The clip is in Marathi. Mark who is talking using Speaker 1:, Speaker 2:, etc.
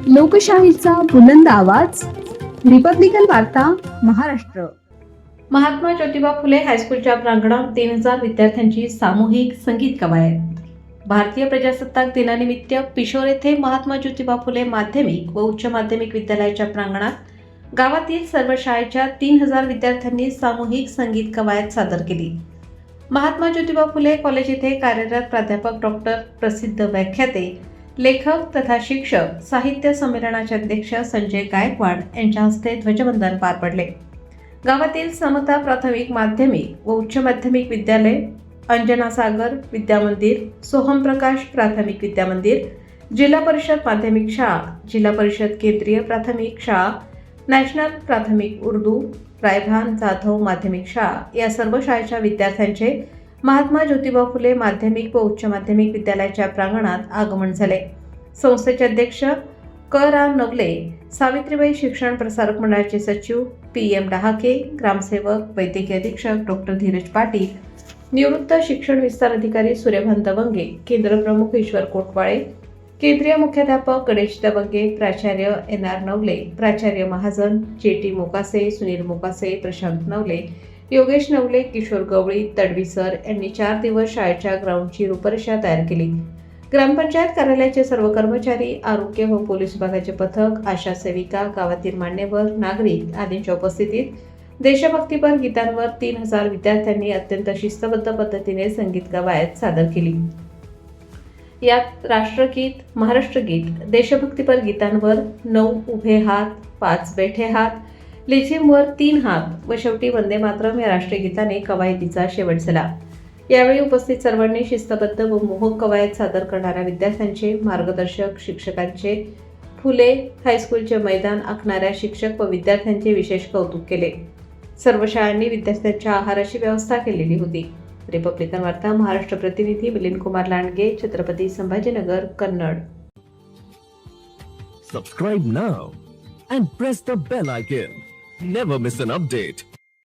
Speaker 1: लोकशाहीचा बुलंद आवाज, रिपब्लिकन वार्ता, महाराष्ट्र.
Speaker 2: महात्मा ज्योतिबा फुले हायस्कूलच्या प्रांगणात 3000 विद्यार्थ्यांची सामूहिक संगीत कवायत. भारतीय प्रजासत्ताक दिनानिमित्त पिशोर येथे महात्मा ज्योतिबा फुले माध्यमिक व उच्च माध्यमिक विद्यालयाच्या प्रांगणात गावातील सर्व शाळेच्या 3000 विद्यार्थ्यांनी सामूहिक संगीत कवायत सादर केली. महात्मा ज्योतिबा फुले कॉलेज येथे कार्यरत प्राध्यापक डॉक्टर प्रसिद्ध व्याख्याते, लेखक तथा शिक्षक साहित्य संमेलनाचे अध्यक्ष संजय गायकवाड यांच्या हस्ते ध्वजवंदन पार पडले. गावातील समता प्राथमिक माध्यमिक व उच्च माध्यमिक विद्यालय, अंजना सागर विद्यामंदिर, सोहम प्रकाश प्राथमिक विद्यामंदिर, जिल्हा परिषद माध्यमिक शाळा, जिल्हा परिषद केंद्रीय प्राथमिक शाळा, नॅशनल प्राथमिक उर्दू, रायभान जाधव माध्यमिक शाळा या सर्व शाळेच्या विद्यार्थ्यांचे महात्मा ज्योतिबा फुले माध्यमिक व उच्च माध्यमिक विद्यालयाच्या प्रांगणात आगमन झाले. संस्थेचे अध्यक्ष क.रा. नवले, सावित्रीबाई शिक्षण प्रसारक मंडळाचे सचिव पी.एम. डहाके, ग्रामसेवक वैद्यकीय अधीक्षक डॉक्टर धीरज पाटील, निवृत्त शिक्षण विस्तार अधिकारी सूर्यभान दवंगे, केंद्र प्रमुख ईश्वर कोटवाळे, केंद्रीय मुख्याध्यापक गणेश दवंगे, प्राचार्य एन.आर. नवले, प्राचार्य महाजन, जे.टी. मोकासे, सुनील मोकासे, प्रशांत नवले, योगेश नवले, किशोर गवळी, तडवी सर यांनी 4 दिवस शाळेच्या ग्राउंडची रूपरेषा तयार केली. ग्रामपंचायत कार्यालयाचे सर्व कर्मचारी, आरोग्य व पोलीस विभागाचे पथक, आशा सेविका, गावातील मान्यवर, नागरिक आदींच्या उपस्थितीत देशभक्तीपर गीतांवर 3000 विद्यार्थ्यांनी अत्यंत शिस्तबद्ध पद्धतीने संगीत कवायत सादर केली. यात राष्ट्रगीत, महाराष्ट्रगीत, देशभक्तीपर गीतांवर 9 उभे हात, 5 बैठे हात, लेझिमवर 3 हात व शेवटी वंदे मातरम या राष्ट्रीय गीताने कवायतीचा शेवट झाला. यावेळी उपस्थित सर्वांनी शिस्तबद्ध व मोहक कवायत सादर करणाऱ्या विद्यार्थ्यांचे, मार्गदर्शक शिक्षकांचे, फुले हायस्कूलचे मैदान आखणाऱ्या शिक्षक व विद्यार्थ्यांचे विशेष कौतुक केले. सर्व शाळांनी विद्यार्थ्यांच्या आहाराची व्यवस्था केलेली होती. रिपब्लिकन वार्ता महाराष्ट्र प्रतिनिधी Milind Kumar Landge, Chhatrapati Sambhajinagar, Kannada.
Speaker 3: Subscribe now and press the bell icon. Never miss an update.